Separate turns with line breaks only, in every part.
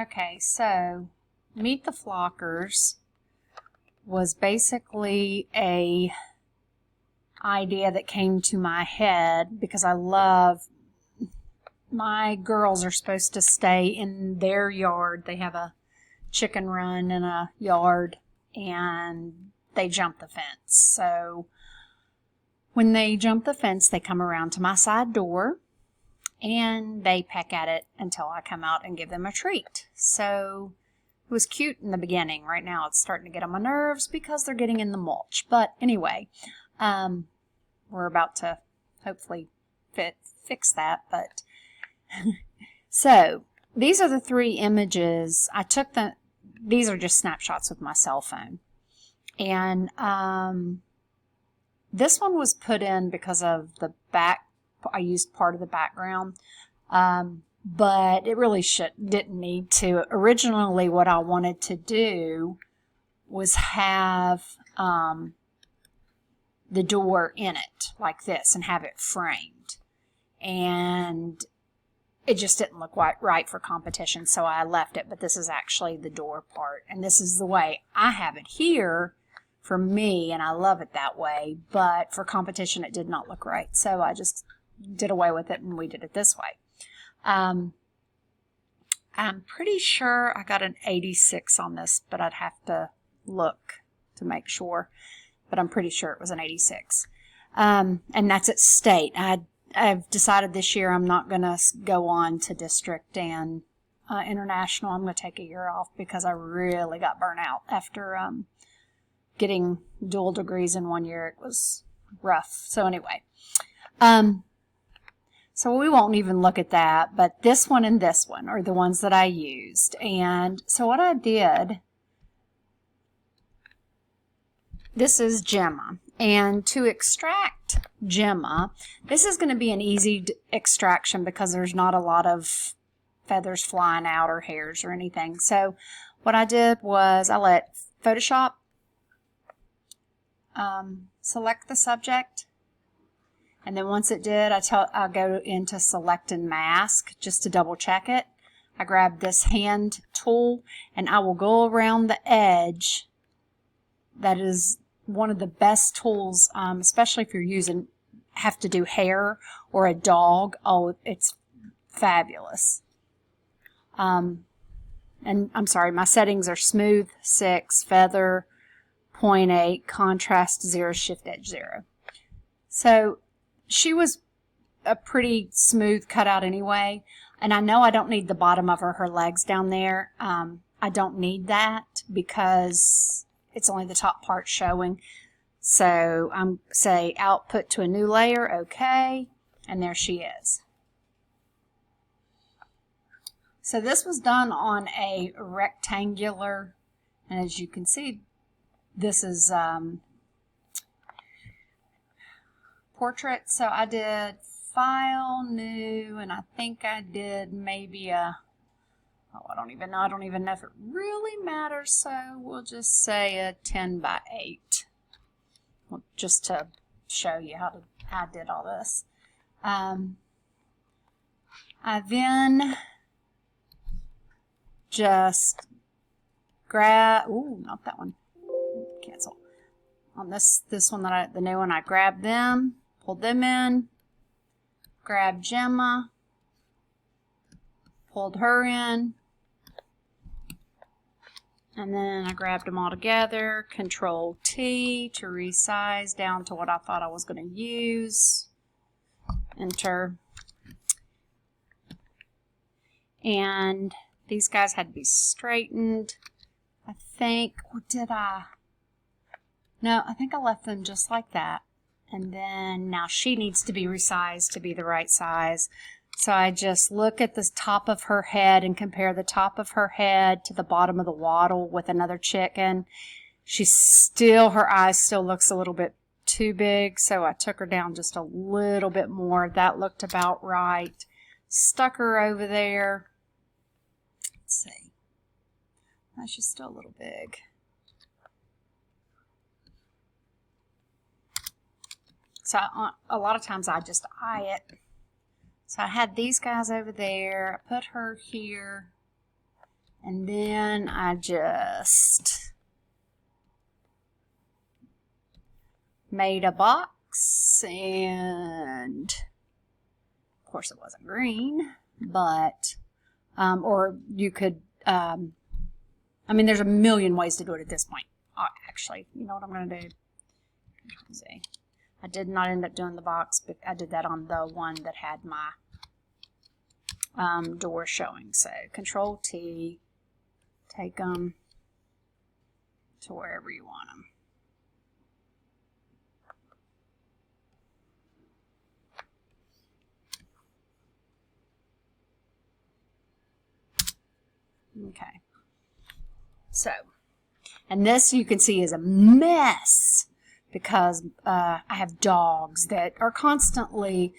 Okay, so Meet the Flockers was basically a idea that came to my head because I love, my girls are supposed to stay in their yard. They have a chicken run in a yard and they jump the fence. So when they jump the fence, they come around to my side door and they peck at it until I come out and give them a treat. So it was cute in the beginning. Right now it's starting to get on my nerves because they're getting in the mulch. But anyway, we're about to hopefully fix that. But so these are the 3 images. I took these are just snapshots with my cell phone. And this one was put in because of the back. I used part of the background, but it really didn't need to. Originally, what I wanted to do was have the door in it like this and have it framed, and it just didn't look right for competition, so I left it. But this is actually the door part, and this is the way I have it here for me, and I love it that way. But for competition, it did not look right, so I just did away with it and we did it this way. I'm pretty sure I got an 86 on this, but I'd have to look to make sure. But I'm pretty sure it was an 86. And that's at state. I've decided this year I'm not going to go on to district and international. I'm going to take a year off because I really got burnt out after getting dual degrees in 1 year. It was rough. So anyway, so we won't even look at that, but this one and this one are the ones that I used. And so what I did, this is Gemma. And to extract Gemma, this is going to be an easy extraction because there's not a lot of feathers flying out or hairs or anything. So what I did was I let Photoshop select the subject. And then once it did, I'll go into select and mask just to double check it. I grab this hand tool and I will go around the edge. That is one of the best tools, especially if you're have to do hair or a dog. Oh, it's fabulous. And I'm sorry, my settings are smooth 6, feather 0.8, contrast 0, shift edge 0. So she was a pretty smooth cutout anyway, and I know I don't need the bottom of her legs down there. I don't need that because it's only the top part showing. So I'm say output to a new layer, okay, and there she is. So this was done on a rectangular, and as you can see, this is portrait. So I did file, new, and I think I did maybe I don't even know if it really matters, so we'll just say a 10 by 8, well, just to show you how I did all this. I then just grab, not that one, cancel. On this one the new one, I grabbed them, pulled them in, grabbed Gemma, pulled her in, and then I grabbed them all together, Control T to resize down to what I thought I was going to use, enter, and these guys had to be straightened. I think, or did I? No, I think I left them just like that. And then now she needs to be resized to be the right size. So I just look at the top of her head and compare the top of her head to the bottom of the wattle with another chicken. Her eyes still looks a little bit too big, so I took her down just a little bit more. That looked about right. Stuck her over there. Let's see. Oh, she's still a little big. So a lot of times I just eye it. So I had these guys over there. I put her here. And then I just made a box, and of course it wasn't green, but, or you could, I mean, there's a million ways to do it at this point. Actually, you know what I'm going to do? See. I did not end up doing the box, but I did that on the one that had my door showing. So Control T, take them to wherever you want them. Okay. So, and this you can see is a mess because I have dogs that are constantly,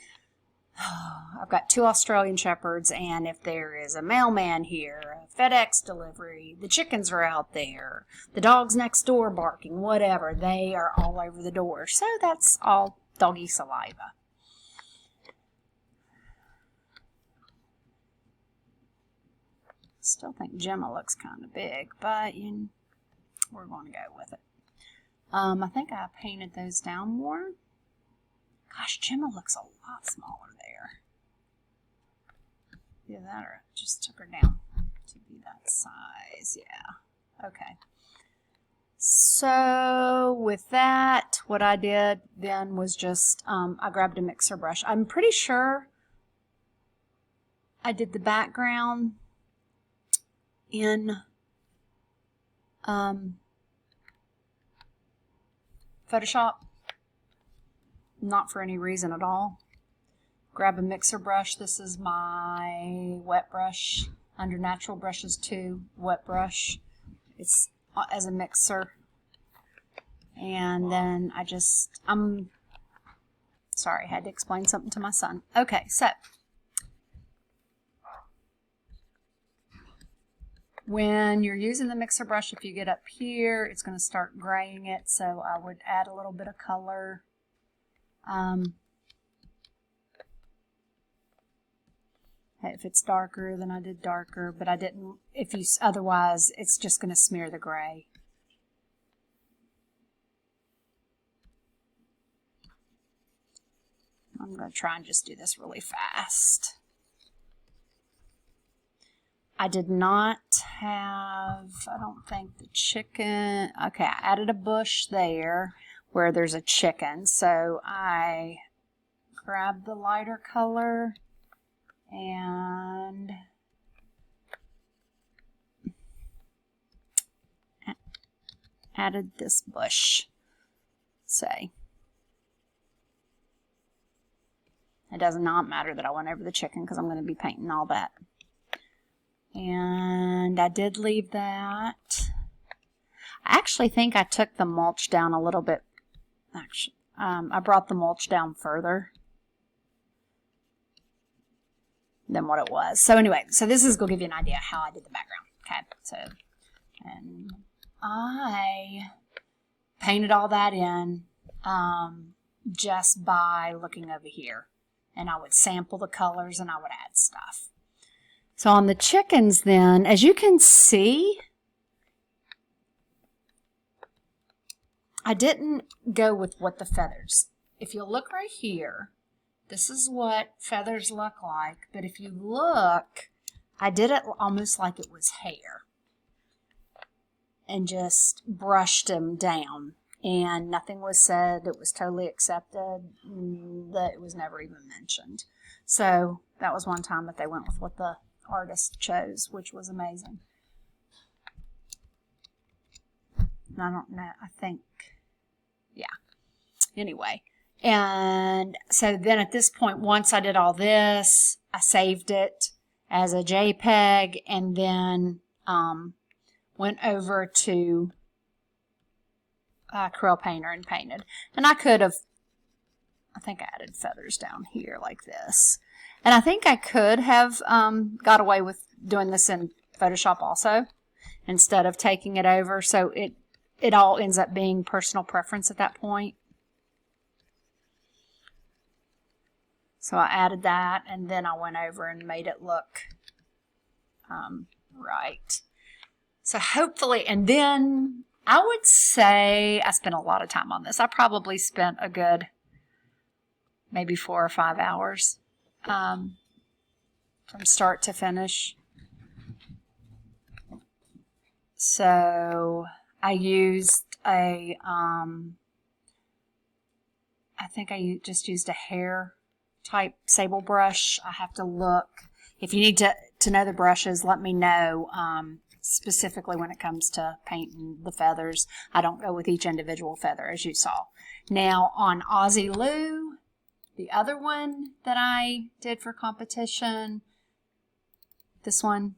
I've got 2 Australian Shepherds, and if there is a mailman here, a FedEx delivery, the chickens are out there, the dog's next door barking, whatever, they are all over the door. So that's all doggy saliva. Still think Gemma looks kind of big, but we're going to go with it. I think I painted those down more. Gosh, Gemma looks a lot smaller there. Either that or I just took her down to be that size. Yeah. Okay. So with that, what I did then was just, I grabbed a mixer brush. I'm pretty sure I did the background in Photoshop, not for any reason at all. Grab a mixer brush. This is my wet brush, under Natural Brushes 2 wet brush. It's as a mixer. And then I'm sorry, I had to explain something to my son. Okay, so when you're using the mixer brush, if you get up here, it's going to start graying it, so I would add a little bit of color. If it's darker, then I did darker, but I didn't, otherwise it's just going to smear the gray. I'm going to try and just do this really fast. I did not have, I don't think, the chicken. Okay, I added a bush there where there's a chicken. So I grabbed the lighter color and added this bush. Say. It does not matter that I went over the chicken because I'm going to be painting all that. And I did leave that. I actually think I took the mulch down a little bit. Actually, I brought the mulch down further than what it was. So anyway, so this is going to give you an idea how I did the background. Okay, so, and I painted all that in just by looking over here. And I would sample the colors and I would add stuff. So on the chickens then, as you can see, I didn't go with what the feathers. If you look right here, this is what feathers look like. But if you look, I did it almost like it was hair. And just brushed them down. And nothing was said. It was totally accepted. That it was never even mentioned. So that was one time that they went with what the artist chose, which was amazing. I don't know. I think, yeah. Anyway. And so then at this point, once I did all this, I saved it as a JPEG and then went over to Acryl Painter and painted. And I could have, I think I added feathers down here like this. And I think I could have got away with doing this in Photoshop also instead of taking it over. So it all ends up being personal preference at that point. So I added that and then I went over and made it look right. So hopefully, and then I would say I spent a lot of time on this. I probably spent a good maybe 4 or 5 hours from start to finish. So I used a, I think I just used a hair type sable brush. I have to look. If you need to know the brushes, let me know. Specifically when it comes to painting the feathers, I don't go with each individual feather, as you saw. Now on Aussie Lou, the other one that I did for competition, this one,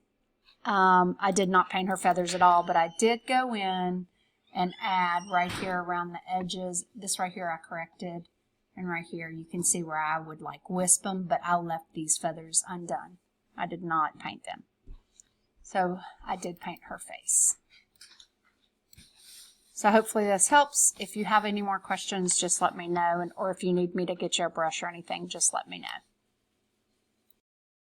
I did not paint her feathers at all, but I did go in and add right here around the edges. This right here I corrected, and right here you can see where I would like wisp them, but I left these feathers undone. I did not paint them. So I did paint her face. So hopefully this helps. If you have any more questions, just let me know, or if you need me to get you a brush or anything, just let me know.